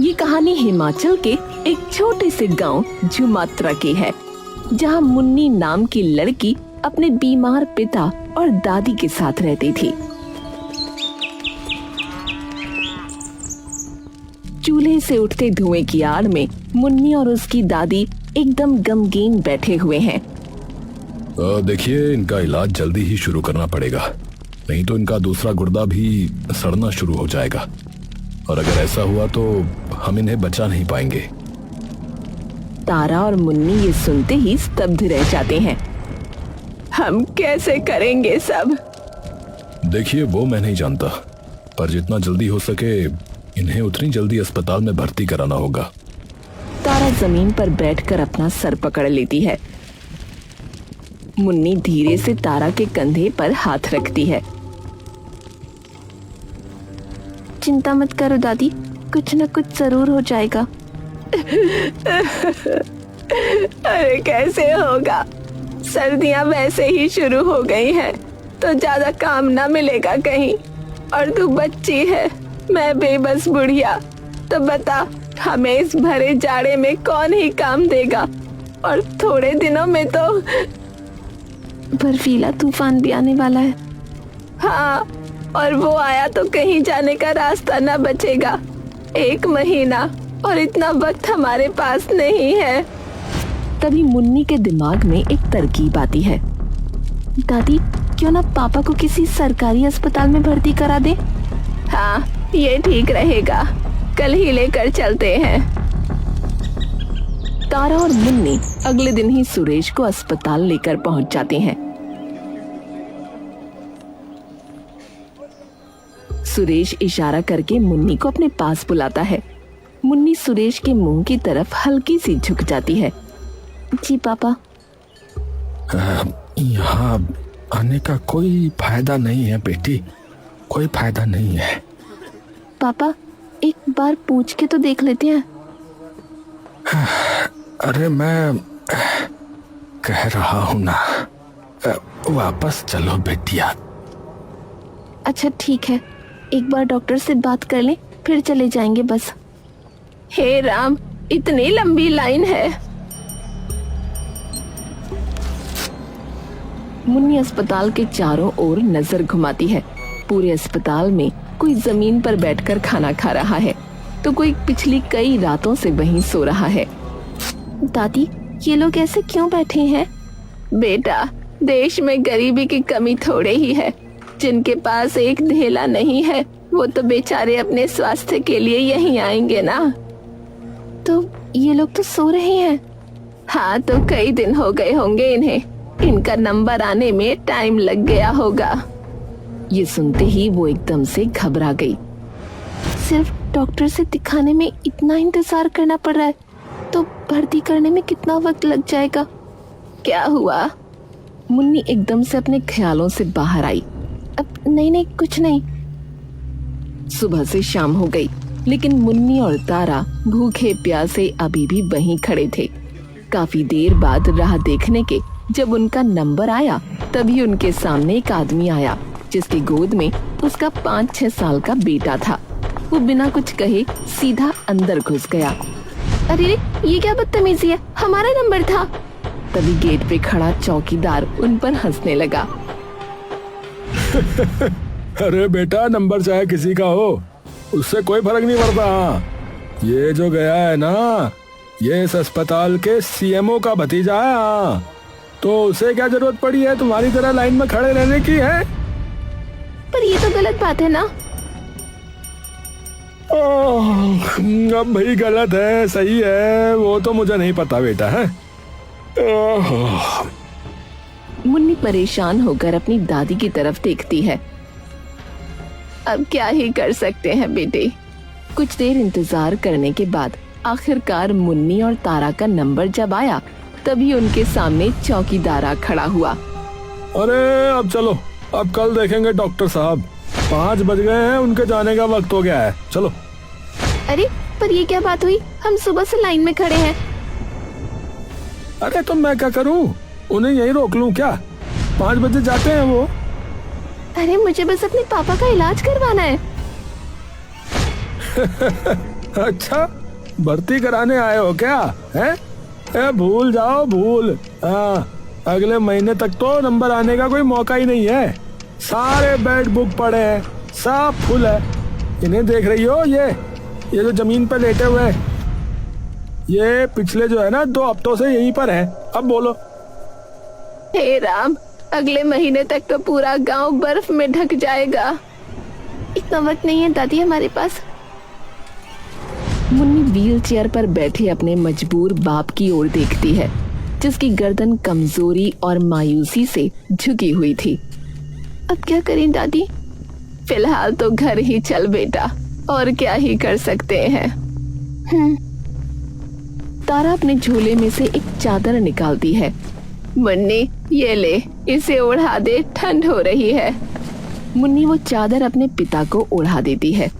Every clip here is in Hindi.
ये कहानी हिमाचल के एक छोटे से गांव झुमात्रा की है, जहां मुन्नी नाम की लड़की अपने बीमार पिता और दादी के साथ रहती थी। चूल्हे से उठते धुएं की आड़ में मुन्नी और उसकी दादी एकदम गमगीन बैठे हुए हैं। देखिए, इनका इलाज जल्दी ही शुरू करना पड़ेगा, नहीं तो इनका दूसरा गुर्दा भी सड़ना शुरू हो जाएगा, और अगर ऐसा हुआ तो हम इन्हें बचा नहीं पाएंगे। तारा और मुन्नी ये सुनते ही स्तब्ध रह जाते हैं। हम कैसे करेंगे सब? देखिए, वो मैं नहीं जानता, पर जितना जल्दी हो सके इन्हें उतनी जल्दी अस्पताल में भर्ती कराना होगा। तारा जमीन पर बैठकर अपना सर पकड़ लेती है। मुन्नी धीरे से तारा के कंधे पर हाथ रखती है। चिंता मत करो दादी, कुछ न कुछ जरूर हो जाएगा। अरे कैसे होगा? सर्दियां वैसे ही शुरू हो गई हैं, तो ज्यादा काम ना मिलेगा कहीं, और तू बच्ची है, मैं बेबस बुढ़िया, तो बता हमें इस भरे जाड़े में कौन ही काम देगा? और थोड़े दिनों में तो बर्फीला तूफान भी आने वाला है। हाँ, और वो आया तो कहीं जाने का रास्ता ना बचेगा। 1 महीना, और इतना वक्त हमारे पास नहीं है। तभी मुन्नी के दिमाग में एक तरकीब आती है। दादी, क्यों ना पापा को किसी सरकारी अस्पताल में भर्ती करा दे? हाँ, ये ठीक रहेगा, कल ही लेकर चलते हैं। तारा और मुन्नी अगले दिन ही सुरेश को अस्पताल लेकर पहुंच जाते हैं। सुरेश इशारा करके मुन्नी को अपने पास बुलाता है। मुन्नी सुरेश के मुंह की तरफ हल्की सी झुक जाती है। जी पापा। यहाँ आने का कोई फायदा नहीं है बेटी, कोई फायदा नहीं है। पापा, एक बार पूछ के तो देख लेते हैं। अरे मैं कह रहा हूँ ना, वापस चलो बेटिया। अच्छा ठीक है, एक बार डॉक्टर से बात कर लें, फिर चले जाएंगे बस। हे राम, इतनी लंबी लाइन है। मुन्नी अस्पताल के चारों ओर नजर घुमाती है। पूरे अस्पताल में कोई जमीन पर बैठकर खाना खा रहा है, तो कोई पिछली कई रातों से वहीं सो रहा है। दादी, ये लोग ऐसे क्यों बैठे हैं? बेटा, देश में गरीबी की कमी थोड़े ही है। जिनके पास एक धेला नहीं है, वो तो बेचारे अपने स्वास्थ्य के लिए यहीं आएंगे ना। तो ये लोग तो सो रहे हैं। हाँ, तो कई दिन हो गए होंगे इन्हें, इनका नंबर आने में टाइम लग गया होगा। ये सुनते ही वो एकदम से घबरा गई। सिर्फ डॉक्टर से दिखाने में इतना इंतजार करना पड़ रहा है, तो भर्ती करने में कितना वक्त लग जाएगा? क्या हुआ? मुन्नी एकदम से अपने ख्यालों से बाहर आई। अब नहीं, कुछ नहीं। सुबह से शाम हो गई, लेकिन मुन्नी और तारा भूखे प्यासे अभी भी वहीं खड़े थे। काफी देर बाद राह देखने के जब उनका नंबर आया, तभी उनके सामने एक आदमी आया, जिसकी गोद में उसका 5-6 साल का बेटा था। वो बिना कुछ कहे सीधा अंदर घुस गया। अरे ये क्या बदतमीजी है, हमारा नंबर था। तभी गेट पे खड़ा चौकीदार उन पर हंसने लगा। अरे बेटा, नंबर चाहे किसी का हो, उससे कोई फर्क नहीं पड़ता। ये जो गया है ना, ये इस अस्पताल के सीएमओ का भतीजा है, तो उसे क्या जरूरत पड़ी है तुम्हारी तरह लाइन में खड़े रहने की? है पर ये तो गलत बात है ना। अब भाई गलत है सही है वो तो मुझे नहीं पता बेटा है। मुन्नी परेशान होकर अपनी दादी की तरफ देखती है। अब क्या ही कर सकते हैं बेटे। कुछ देर इंतजार करने के बाद आखिरकार मुन्नी और तारा का नंबर जब आया, तभी उनके सामने चौकीदार आ खड़ा हुआ। अरे अब चलो, अब कल देखेंगे डॉक्टर साहब, 5 बज गए हैं, उनके जाने का वक्त हो गया है, चलो। अरे पर ये क्या बात हुई, हम सुबह से लाइन में खड़े हैं। अरे तो मैं क्या करूं, उन्हें यहीं रोक लूं क्या? 5 बजे जाते हैं वो। अरे मुझे बस अपने पापा का इलाज करवाना है। अच्छा, भर्ती कराने आए हो क्या? हैं? भूल जाओ, भूल। हाँ, अगले महीने तक तो नंबर आने का कोई मौका ही नहीं है। सारे बेड बुक पड़े हैं, सब फुल है। इन्हें देख रही हो? ये जो जमीन पर लेटे हुए, ये पिछले जो है ना 2 हफ्तों से यहीं पर है। अब बोलो। हे राम, अगले महीने तक तो पूरा गांव बर्फ में ढक जाएगा। इतना वक्त नहीं है दादी हमारे पास। मुन्नी व्हील चेयर पर बैठे अपने मजबूर बाप की ओर देखती है, जिसकी गर्दन कमजोरी और मायूसी से झुकी हुई थी। अब क्या करें दादी? फिलहाल तो घर ही चल बेटा, और क्या ही कर सकते हैं। तारा अपने झोले में से एक चादर निकालती है। मुन्नी, ये ले, इसे ओढ़ा दे, ठंड हो रही है। मुन्नी वो चादर अपने पिता को ओढ़ा देती है।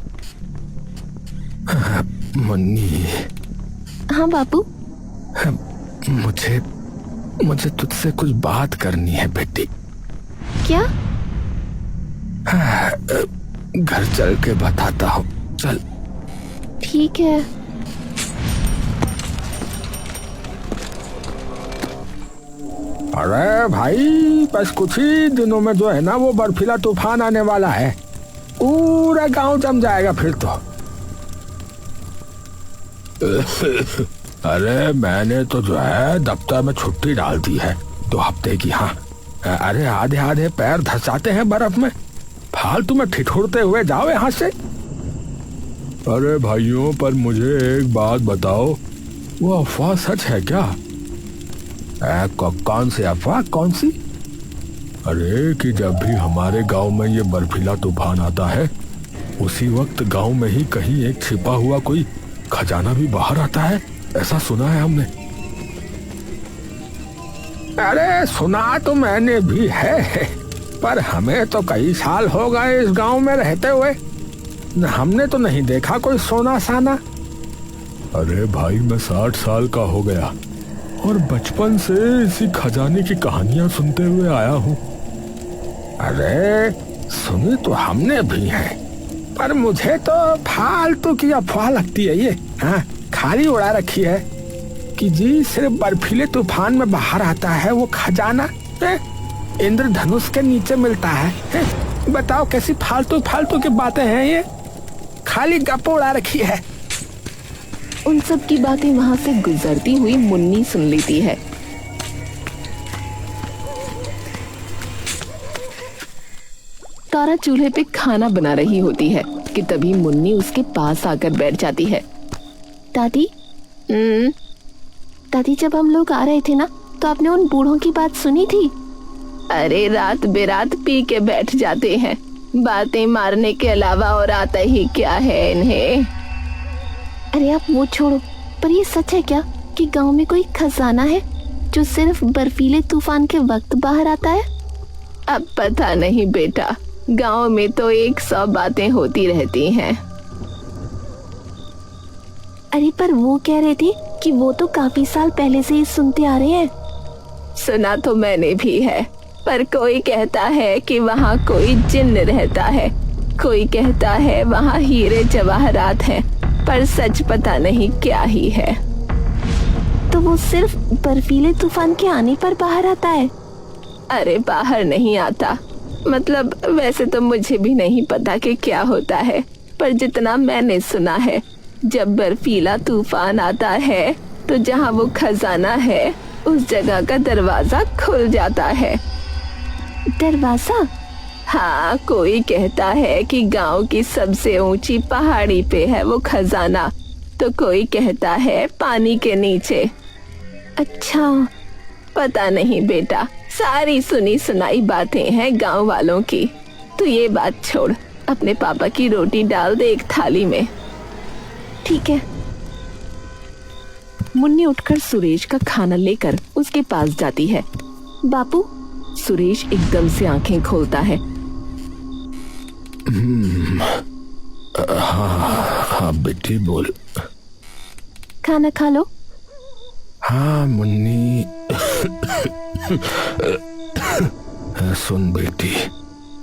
मुन्नी। हाँ बापू। मुझे तुझसे कुछ बात करनी है बेटी। क्या? घर चल के बताता हूँ, चल। ठीक है। अरे भाई, बस कुछ ही दिनों में जो है ना वो बर्फीला तूफान आने वाला है। पूरा गांव जम जाएगा फिर तो। अरे मैंने तो जो है दफ्तर में छुट्टी डाल दी है 2 हफ्ते की। हाँ, अरे आधे आधे पैर धंसाते हैं बर्फ में, फालतू में ठिठुरते हुए जाओ यहाँ से। अरे भाइयों, पर मुझे एक बात बताओ, वो अफवाह सच है क्या? कौन सी अफवाह? कौन सी? अरे कि जब भी हमारे गांव में ये बर्फीला तूफान आता है, उसी वक्त गांव में ही कहीं एक छिपा हुआ कोई खजाना भी बाहर आता है, ऐसा सुना है हमने। अरे सुना तो मैंने भी है, पर हमें तो कई साल हो गए इस गांव में रहते हुए, हमने तो नहीं देखा कोई सोना साना। अरे भाई, मैं 60 साल का हो गया और बचपन से इसी खजाने की कहानियां सुनते हुए आया हूँ। अरे सुनी तो हमने भी है, पर मुझे तो फालतू की अफवाह लगती है ये। हाँ, खाली उड़ा रखी है कि जी सिर्फ बर्फीले तूफान में बाहर आता है वो खजाना, इंद्रधनुष के नीचे मिलता है। बताओ कैसी फालतू फालतू की बातें हैं ये, खाली गप्प उड़ा रखी है। उन सब की बातें वहां से गुजरती हुई मुन्नी सुन लेती है। तारा चूल्हे पे खाना बना रही होती है कि तभी मुन्नी उसके पास आकर बैठ जाती है। दादी, दादी, जब हम लोग आ रहे थे ना, तो आपने उन बूढ़ों की बात सुनी थी? अरे रात बेरात पी के बैठ जाते हैं, बातें मारने के अलावा और आता ही क्या है इन्हें। अरे आप वो छोड़ो, पर ये सच है क्या कि गांव में कोई खजाना है जो सिर्फ बर्फीले तूफान के वक्त बाहर आता है? अब पता नहीं बेटा, गांव में तो 100 बातें होती रहती हैं। अरे पर वो कह रहे थे कि वो तो काफी साल पहले से ही सुनते आ रहे हैं। सुना तो मैंने भी है, पर कोई कहता है कि वहाँ कोई जिन्न रहता है, कोई कहता है वहाँ हीरे जवाहरात हैं, पर सच पता नहीं क्या ही है। तो वो सिर्फ बर्फीले तूफान के आने पर बाहर आता है? अरे बाहर नहीं आता, मतलब वैसे तो मुझे भी नहीं पता कि क्या होता है, पर जितना मैंने सुना है, जब बर्फीला तूफान आता है तो जहाँ वो खजाना है उस जगह का दरवाजा खुल जाता है। दरवाजा? हाँ, कोई कहता है कि गांव की सबसे ऊंची पहाड़ी पे है वो खजाना, तो कोई कहता है पानी के नीचे। अच्छा, पता नहीं बेटा, सारी सुनी सुनाई बातें हैं गांव वालों की। तो ये बात छोड़, अपने पापा की रोटी डाल दे एक थाली में। ठीक है। मुन्नी उठकर सुरेश का खाना लेकर उसके पास जाती है। बापू। सुरेश एकदम से आंखें खोलता है। हाँ बेटी बोल। खाना खा लो। हाँ मुन्नी। सुन बेटी,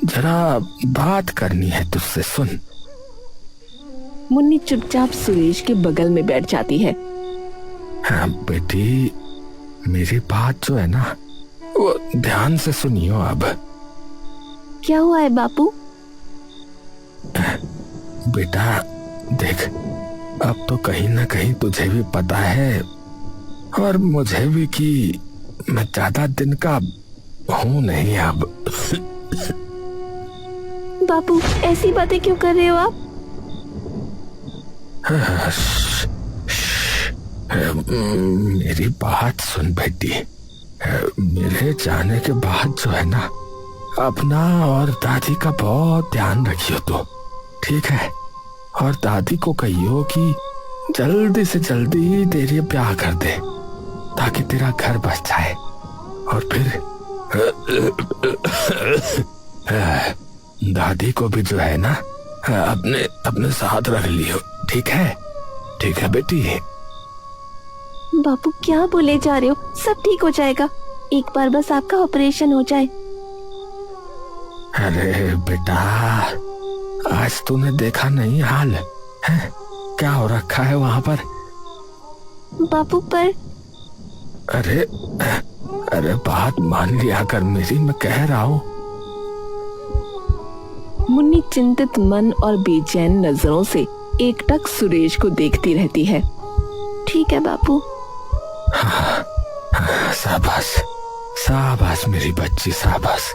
जरा बात करनी है तुझसे, सुन। मुन्नी चुपचाप सुरेश के बगल में बैठ जाती है। हाँ बेटी, मेरी बात जो है ना वो ध्यान से सुनियो। अब क्या हुआ है बापू? बेटा देख, अब तो कहीं ना कहीं तुझे भी पता है और मुझे भी कि मैं ज्यादा दिन का हूं नहीं अब। बापू ऐसी बातें क्यों कर रहे हो आप? मेरी बात सुन बेटी, मेरे जाने के बाद जो है ना, अपना और दादी का बहुत ध्यान रखियो तो, ठीक है? और दादी को कहियो कि जल्दी से जल्दी तेरे ब्याह कर दे ताकि तेरा घर बच जाए। और फिर दादी को भी जो है ना अपने अपने साथ रख लियो, ठीक है? ठीक है बेटी। बापू क्या बोले जा रहे हो? सब ठीक हो जाएगा, एक बार बस आपका ऑपरेशन हो जाए। अरे बेटा, आज तूने देखा नहीं हाल है? क्या हो रखा है वहां पर? बापू पर अरे बात मान लिया कर मेरी, मैं कह रहा हूँ। मुन्नी चिंतित मन और बेचैन नजरों से एकटक सुरेश को देखती रहती है। ठीक है बापू। शाबाश शाबाश मेरी बच्ची, शाबाश।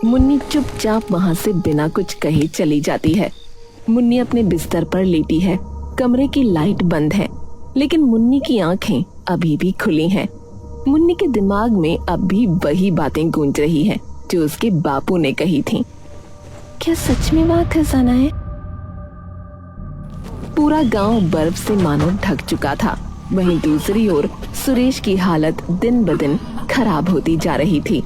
मुन्नी चुपचाप वहां से बिना कुछ कहे चली जाती है। मुन्नी अपने बिस्तर पर लेटी है। कमरे की लाइट बंद है, लेकिन मुन्नी की आंखें अभी भी खुली हैं। मुन्नी के दिमाग में अब भी वही बातें गूंज रही हैं जो उसके बापू ने कही थीं। क्या सच में वहाँ खजाना है? पूरा गांव बर्फ से मानो ढक चुका था। वहीं दूसरी ओर सुरेश की हालत दिन ब दिन खराब होती जा रही थी।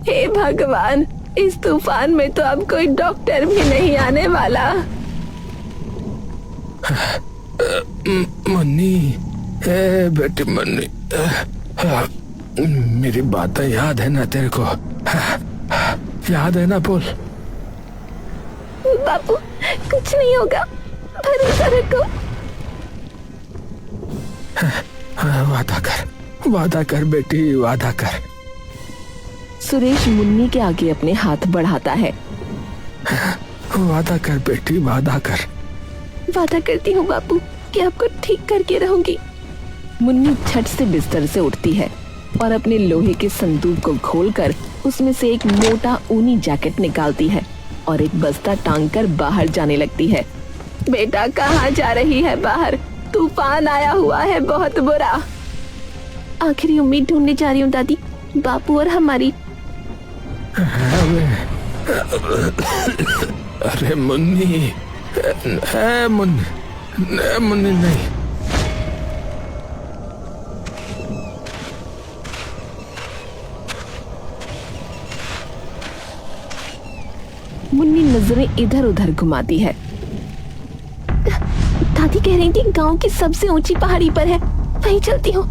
हे भगवान, इस तूफान में तो अब कोई डॉक्टर भी नहीं आने वाला। मुन्नी, बेटी मुन्नी, मेरी बातें याद है ना तेरे को? याद है ना? बोल। बापू कुछ नहीं होगा, भरोसा रखो। वादा कर बेटी, वादा कर। सुरेश मुन्नी के आगे अपने हाथ बढ़ाता है। वादा कर बेटी, वादा कर। वादा करती हूँ बापू कि आपको ठीक करके रहूंगी। मुन्नी झट से बिस्तर से उठती है और अपने लोहे के संदूक को खोलकर उसमें से एक मोटा ऊनी जैकेट निकालती है और एक बस्ता टांगकर बाहर जाने लगती है। बेटा कहाँ जा रही है? बाहर तूफान आया हुआ है, बहुत बुरा। आखिरी उम्मीद ढूंढने जा रही हूँ दादी, बापू और हमारी। अरे मुन्नी, मुन्नी नहीं। मुन्नी नजरें इधर उधर घुमाती है। दादी कह रही थी गांव की सबसे ऊंची पहाड़ी पर है, वहीं चलती हूँ।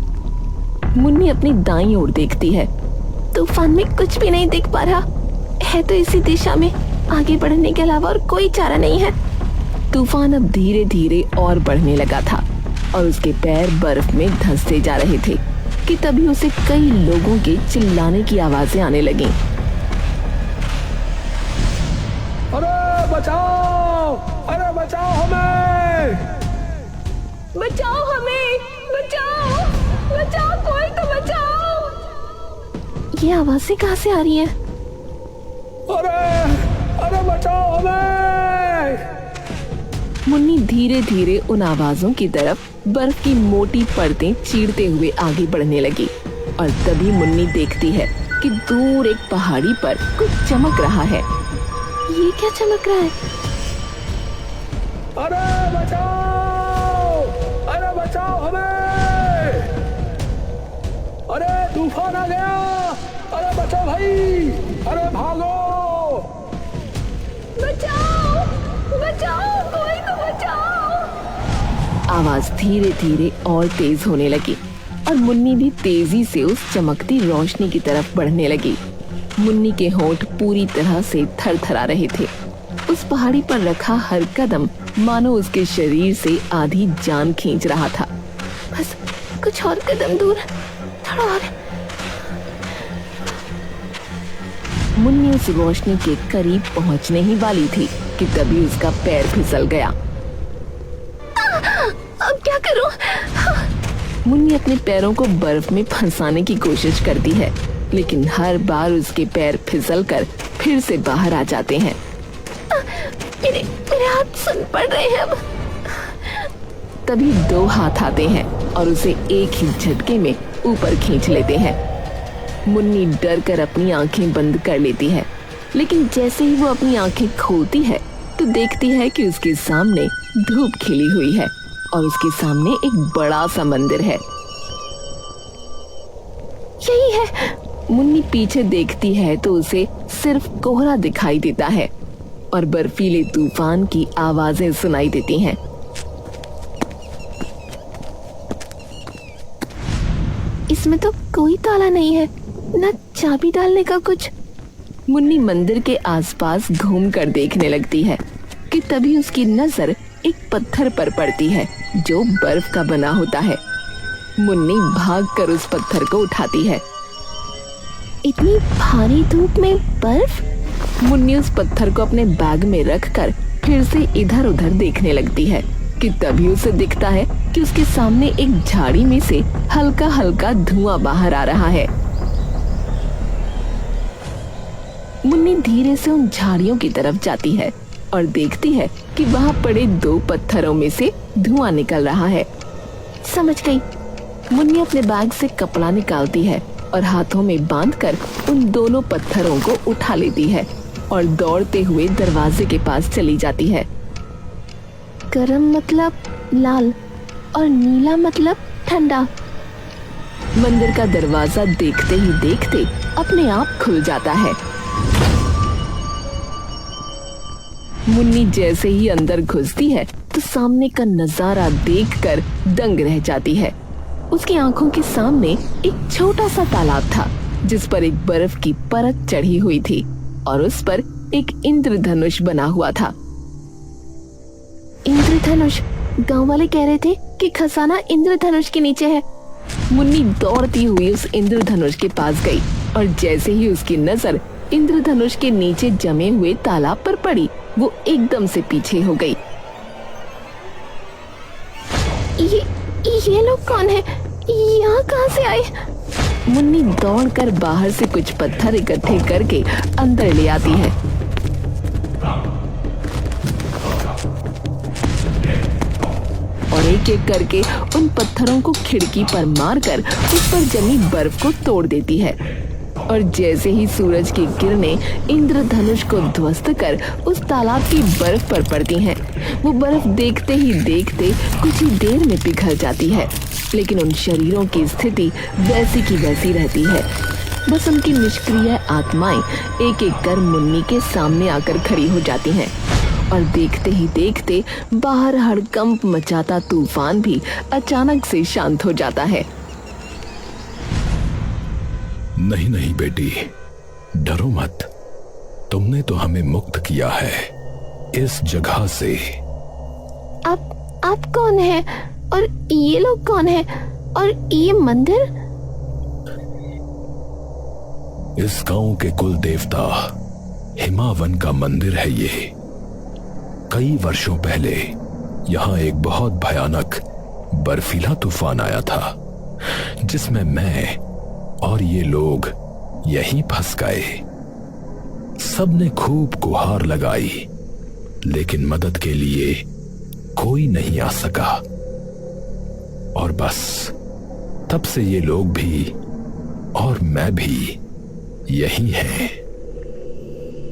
मुन्नी अपनी दाईं ओर देखती है। तूफान में कुछ भी नहीं दिख पा रहा है, तो इसी दिशा में आगे बढ़ने के अलावा और कोई चारा नहीं है। तूफान अब धीरे धीरे और बढ़ने लगा था और उसके पैर बर्फ में धंसते जा रहे थे कि तभी उसे कई लोगों के चिल्लाने की आवाजें आने लगीं। अरे बचाओ, अरे बचाओ हमें, बचाओ हमें, बचाओ, बचाओ, कोई तो बचाओ। ये आवाजें कहाँ से आ रही हैं? अरे बचाओ हमें। मुन्नी धीरे धीरे उन आवाजों की तरफ बर्फ की मोटी परतें चीरते हुए आगे बढ़ने लगी और तभी मुन्नी देखती है कि दूर एक पहाड़ी पर कुछ चमक रहा है। ये क्या चमक रहा है? अरे बचाओ हमें, अरे तूफान आ गया, अरे बचाओ भाई, अरे भागो, बचाओ, बचाओ, कोई तो बचाओ। आवाज धीरे धीरे और तेज होने लगी और मुन्नी भी तेजी से उस चमकती रोशनी की तरफ बढ़ने लगी। मुन्नी के होंठ पूरी तरह से थरथरा रहे थे। उस पहाड़ी पर रखा हर कदम मानो उसके शरीर से आधी जान खींच रहा था। बस कुछ और कदम दूर, थोड़ा और। मुन्नी उस रोशनी के करीब पहुंचने ही वाली थी कि तभी उसका पैर फिसल गया। अब क्या करूं? मुन्नी अपने पैरों को बर्फ में फंसाने की कोशिश करती है, लेकिन हर बार उसके पैर फिसलकर फिर से बाहर आ जाते हैं। मेरे हाथ सुन पड़ रहे हैं अब। तभी 2 हाथ आते हैं और उसे एक ही झटके में ऊपर खींच लेते हैं। मुन्नी डर कर अपनी आंखें बंद कर लेती है, लेकिन जैसे ही वो अपनी आंखें खोलती है तो देखती है कि उसके सामने धूप खिली हुई है और उसके सामने एक बड़ा सा मंदिर है। यही है। मुन्नी पीछे देखती है तो उसे सिर्फ कोहरा दिखाई देता है और बर्फीले तूफान की आवाजें सुनाई देती हैं। इसमें तो कोई ताला नहीं है, न चाबी डालने का कुछ। मुन्नी मंदिर के आसपास घूमकर देखने लगती है कि तभी उसकी नजर एक पत्थर पर पड़ती है जो बर्फ का बना होता है। मुन्नी भागकर उस पत्थर को उठाती है। इतनी भारी धूप में बर्फ? मुन्नी उस पत्थर को अपने बैग में रखकर फिर से इधर उधर देखने लगती है कि तभी उसे दिखता है कि उसके सामने एक झाड़ी में से हल्का हल्का धुआं बाहर आ रहा है। मुन्नी धीरे से उन झाड़ियों की तरफ जाती है और देखती है कि वहां पड़े 2 पत्थरों में से धुआं निकल रहा है। समझ गई। मुन्नी अपने बैग से कपड़ा निकालती है और हाथों में बांधकर उन दोनों पत्थरों को उठा लेती है और दौड़ते हुए दरवाजे के पास चली जाती है। गरम मतलब लाल और नीला मतलब ठंडा। मंदिर का दरवाजा देखते ही देखते अपने आप खुल जाता है। मुन्नी जैसे ही अंदर घुसती है तो सामने का नजारा देखकर दंग रह जाती है। उसकी आंखों के सामने एक छोटा सा तालाब था जिस पर एक बर्फ की परत चढ़ी हुई थी और उस पर एक इंद्रधनुष बना हुआ था। इंद्रधनुष? गांव वाले कह रहे थे कि खजाना इंद्रधनुष के नीचे है। मुन्नी दौड़ती हुई उस इंद्रधनुष के पास गई और जैसे ही उसकी नजर इंद्रधनुष के नीचे जमे हुए तालाब पर पड़ी, वो एकदम से पीछे हो गई। ये लोग कौन है? यहाँ कहाँ से आए? मुन्नी दौड़कर बाहर से कुछ पत्थर इकट्ठे करके अंदर ले आती है। और एक एक करके उन पत्थरों को खिड़की पर मारकर उस पर जमी बर्फ को तोड़ देती है। और जैसे ही सूरज की किरणें इंद्रधनुष को ध्वस्त कर उस तालाब की बर्फ पर पड़ती हैं, वो बर्फ देखते ही देखते कुछ ही देर में पिघल जाती है, लेकिन उन शरीरों की स्थिति वैसी की वैसी रहती है। बस उनकी निष्क्रिय आत्माएं एक एक कर मुन्नी के सामने आकर खड़ी हो जाती हैं और देखते ही देखते बाहर हड़कंप मचाता तूफान भी अचानक से शांत हो जाता है। नहीं नहीं बेटी, डरो मत। तुमने तो हमें मुक्त किया है इस जगह से। आप कौन है? और ये लोग कौन है? और ये मंदिर? इस गांव के कुल देवता हिमावन का मंदिर है ये। कई वर्षों पहले यहाँ एक बहुत भयानक बर्फीला तूफान आया था जिसमें मैं और ये लोग यहीं फंस गए। सबने खूब गुहार लगाई, लेकिन मदद के लिए कोई नहीं आ सका। और बस तब से ये लोग भी और मैं भी यही हैं।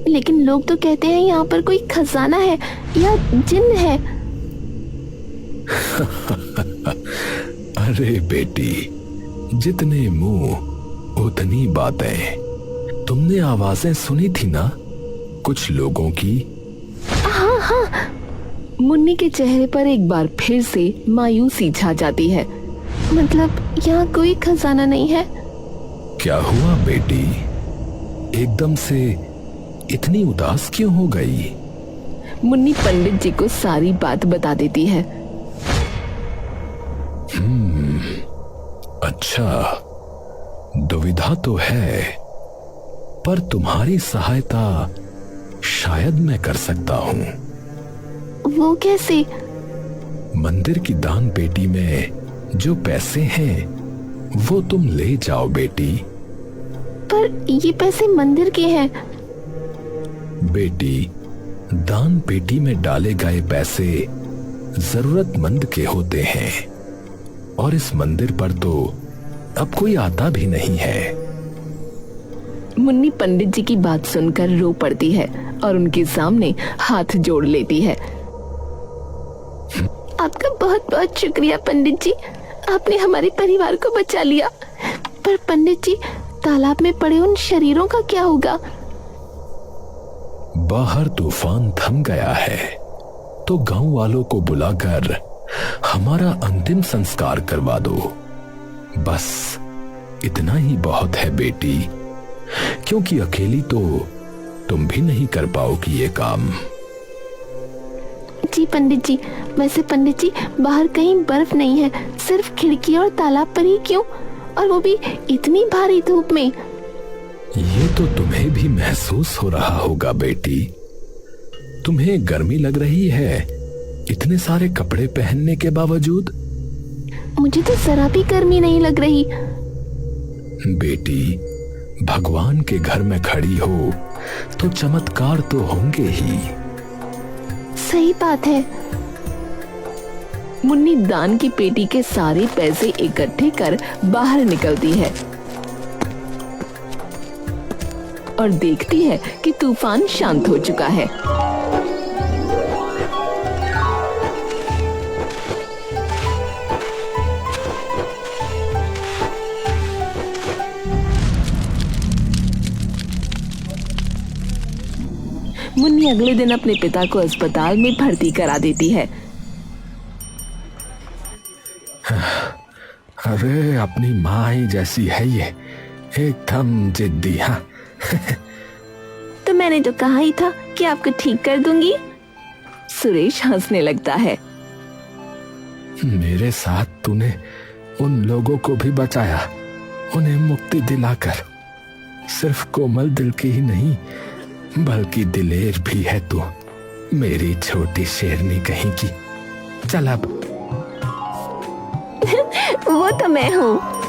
लेकिन लोग तो कहते हैं यहाँ पर कोई खजाना है या जिन्न है। अरे बेटी, जितने मुंह उतनी बातें। तुमने आवाजें सुनी थी ना कुछ लोगों की? हाँ। मुन्नी के चेहरे पर एक बार फिर से मायूसी छा जाती है। मतलब यहाँ कोई खजाना नहीं है? क्या हुआ बेटी? एकदम से इतनी उदास क्यों हो गई? मुन्नी पंडित जी को सारी बात बता देती है। अच्छा, दुविधा तो है, पर तुम्हारी सहायता शायद मैं कर सकता हूं। वो कैसे? मंदिर की दान पेटी में जो पैसे हैं वो तुम ले जाओ बेटी। पर ये पैसे मंदिर के हैं। बेटी, दान पेटी में डाले गए पैसे जरूरतमंद के होते हैं, और इस मंदिर पर तो अब कोई आता भी नहीं है। मुन्नी पंडित जी की बात सुनकर रो पड़ती है और उनके सामने हाथ जोड़ लेती है। आपका बहुत बहुत शुक्रिया पंडित जी, आपने हमारे परिवार को बचा लिया। पर पंडित जी, तालाब में पड़े उन शरीरों का क्या होगा? बाहर तूफान थम गया है, तो गांव वालों को बुलाकर हमारा अंतिम संस्कार करवा दो। बस इतना ही बहुत है बेटी, क्योंकि अकेली तो तुम भी नहीं कर पाओगी ये काम। जी पंडित जी, वैसे पंडित जी बाहर कहीं बर्फ नहीं है, सिर्फ खिड़की और तालाब पर ही क्यों, और वो भी इतनी भारी धूप में। ये तो तुम्हें भी महसूस हो रहा होगा बेटी। तुम्हें गर्मी लग रही है इतने सारे कपड़े पहनने के बावजूद। मुझे तो जरा भी गर्मी नहीं लग रही। बेटी, भगवान के घर में खड़ी हो तो चमत्कार तो होंगे ही। सही बात है। मुन्नी दान की पेटी के सारे पैसे इकट्ठे कर बाहर निकलती है और देखती है कि तूफान शांत हो चुका है। मुन्नी अगले दिन अपने पिता को अस्पताल में भर्ती करा देती है। अरे अपनी माँ ही जैसी है ये, एकदम जिद्दी। हाँ तो मैंने तो कहा ही था कि आपको ठीक कर दूंगी। सुरेश हंसने लगता है। मेरे साथ तूने उन लोगों को भी बचाया, उन्हें मुक्ति दिलाकर। सिर्फ कोमल दिल की ही नहीं, बल्कि दिलेर भी है तू, मेरी छोटी शेरनी कहीं की। चल अब। वो तो मैं हूँ।